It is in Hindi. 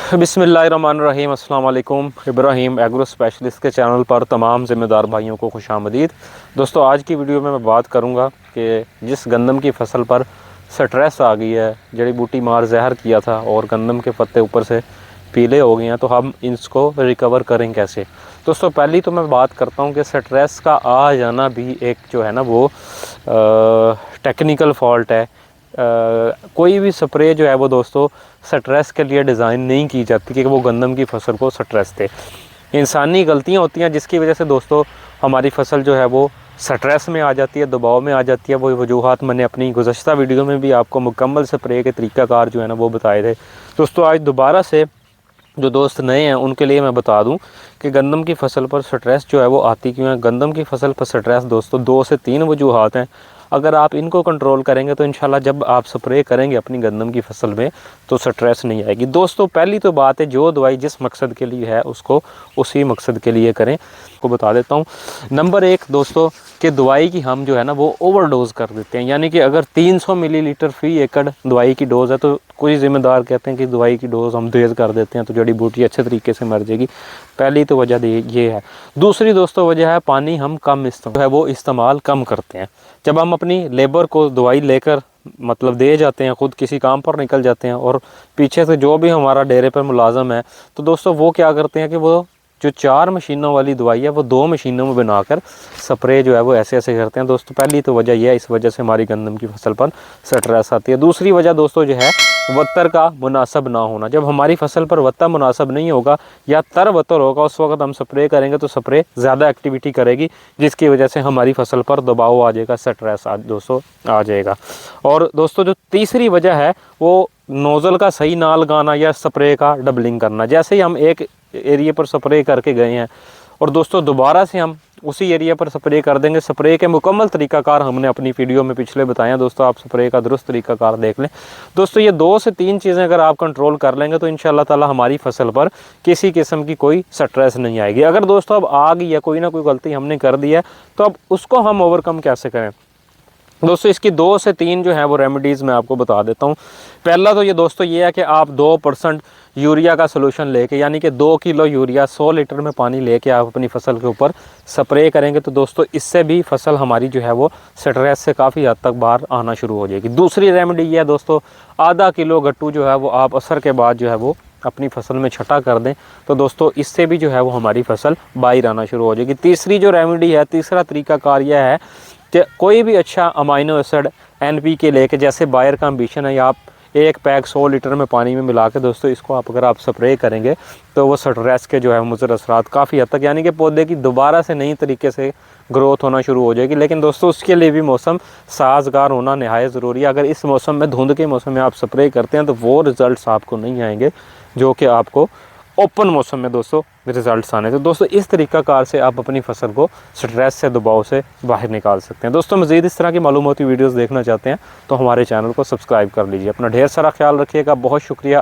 बिस्मिल्लाहिर्रहमानिर्रहीम। अस्सलाम वालेकुम। इब्राहिम एग्रो स्पेशलिस्ट के चैनल पर तमाम ज़िम्मेदार भाइयों को खुशामदीद। दोस्तों, आज की वीडियो में मैं बात करूंगा कि जिस गंदम की फसल पर स्ट्रेस आ गई है, जड़ी बूटी मार जहर किया था और गंदम के पत्ते ऊपर से पीले हो गए हैं, तो हम इसको रिकवर करें कैसे। दोस्तों, पहली तो मैं बात करता हूँ कि स्ट्रेस का आ जाना भी एक जो है ना वो टेक्निकल फॉल्ट है। कोई भी स्प्रे जो है वो दोस्तों स्ट्रेस के लिए डिज़ाइन नहीं की जाती कि वो गंदम की फसल को स्ट्रेस दे। इंसानी गलतियां होती हैं जिसकी वजह से दोस्तों हमारी फसल जो है वो स्ट्रेस में आ जाती है, दबाव में आ जाती है। वो वजूहात मैंने अपनी गुज़श्ता वीडियो में भी आपको मुकम्मल स्प्रे के तरीक़ाकार जो है ना वो बताए थे। दोस्तों, आज दोबारा से जो दोस्त नए हैं उनके लिए मैं बता दूं कि गंदम की फसल पर स्ट्रेस जो है वो आती क्यों है। गंदम की फसल पर स्ट्रेस दोस्तों 2 से 3 वजूहात हैं। अगर आप इनको कंट्रोल करेंगे तो इंशाल्लाह जब आप स्प्रे करेंगे अपनी गंदम की फसल में तो स्ट्रेस नहीं आएगी। दोस्तों, पहली तो बात है, जो दवाई जिस मकसद के लिए है उसको उसी मकसद के लिए करें। को बता देता हूँ। नंबर 1 दोस्तों, कि दवाई की हम जो है ना वो ओवरडोज़ कर देते हैं। यानी कि अगर 300 मिलीलीटर फ़ी एकड़ दवाई की डोज़ है तो कोई ज़िम्मेदार कहते हैं कि दवाई की डोज़ हम तेज़ कर देते हैं तो जड़ी बूटी अच्छे तरीके से मर जाएगी। पहली तो वजह ये है। दूसरी दोस्तों वजह है पानी हम कम इस्तेमाल कम करते हैं। जब हम अपनी लेबर को दवाई लेकर मतलब दे जाते हैं, ख़ुद किसी काम पर निकल जाते हैं और पीछे से जो भी हमारा डेरे पर मुलाजम है, तो दोस्तों वो क्या करते हैं कि वो जो 4 मशीनों वाली दवाई है वो 2 मशीनों में बनाकर स्प्रे जो है वो ऐसे ऐसे करते हैं। दोस्तों, पहली तो वजह यह है, इस वजह से हमारी गंदम की फसल पर स्ट्रेस आती है। दूसरी वजह दोस्तों जो है वत्तर का मुनासब ना होना। जब हमारी फसल पर वत्तर मुनासब नहीं होगा या तर वत्तर होगा, उस वक्त हम स्प्रे करेंगे तो स्प्रे ज़्यादा एक्टिविटी करेगी, जिसकी वजह से हमारी फसल पर दबाव आ जाएगा, स्ट्रेस दोस्तों आ जाएगा। और दोस्तों, जो तीसरी वजह है वो नोज़ल का सही ना लगाना या स्प्रे का डबलिंग करना। जैसे ही हम एक एरिया पर स्प्रे करके गए हैं और दोस्तों दोबारा से हम उसी एरिया पर स्प्रे कर देंगे। स्प्रे के मुकम्मल तरीक़ाकार हमने अपनी वीडियो में पिछले बताए हैं। दोस्तों, आप स्प्रे का दुरुस्त तरीक़ाकार देख लें। दोस्तों, ये 2 से 3 चीज़ें अगर आप कंट्रोल कर लेंगे तो इंशाअल्लाह ताला हमारी फसल पर किसी किस्म की कोई स्ट्रेस नहीं आएगी। अगर दोस्तों अब आ गई है, कोई ना कोई गलती हमने कर दी है, तो अब उसको हम ओवरकम कैसे करें। दोस्तों, इसकी 2 से 3 जो है वो रेमेडीज़ मैं आपको बता देता हूँ। पहला तो ये दोस्तों ये है कि आप 2% यूरिया का सोल्यूशन लेके, यानी कि 2 किलो यूरिया 100 लीटर में पानी लेके आप अपनी फसल के ऊपर स्प्रे करेंगे तो दोस्तों इससे भी फसल हमारी जो है वो स्ट्रेस से काफ़ी हद तक बाहर आना शुरू हो जाएगी। दूसरी रेमेडी ये है दोस्तों, आधा किलो गट्टू जो है वो आप असर के बाद जो है वो अपनी फसल में छटा कर दें तो दोस्तों इससे भी जो है वो हमारी फसल बाहर आना शुरू हो जाएगी। तीसरी जो रेमेडी है, तीसरा तरीक़ाकार यह है कि कोई भी अच्छा अमाइनो एसिड NPK लेके, जैसे बायर का एम्बिशन है, या आप 1 पैक 100 लीटर में पानी में मिला के दोस्तों इसको अगर आप स्प्रे करेंगे तो वो स्ट्रेस के जो है मुज़र असरात काफ़ी हद तक, यानी कि पौधे की दोबारा से नई तरीके से ग्रोथ होना शुरू हो जाएगी। लेकिन दोस्तों उसके लिए भी मौसम साजगार होना नहायत ज़रूरी है। अगर इस मौसम में, धुंध के मौसम में आप स्प्रे करते हैं तो वो रिज़ल्ट आपको नहीं आएंगे जो कि आपको ओपन मौसम में दोस्तों रिज़ल्ट्स आने। तो दोस्तों इस तरीक़ाकार से आप अपनी फसल को स्ट्रेस से, दबाव से बाहर निकाल सकते हैं। दोस्तों, मज़ीद इस तरह की मालूमाती वीडियोस देखना चाहते हैं तो हमारे चैनल को सब्सक्राइब कर लीजिए। अपना ढेर सारा ख्याल रखिएगा। बहुत शुक्रिया।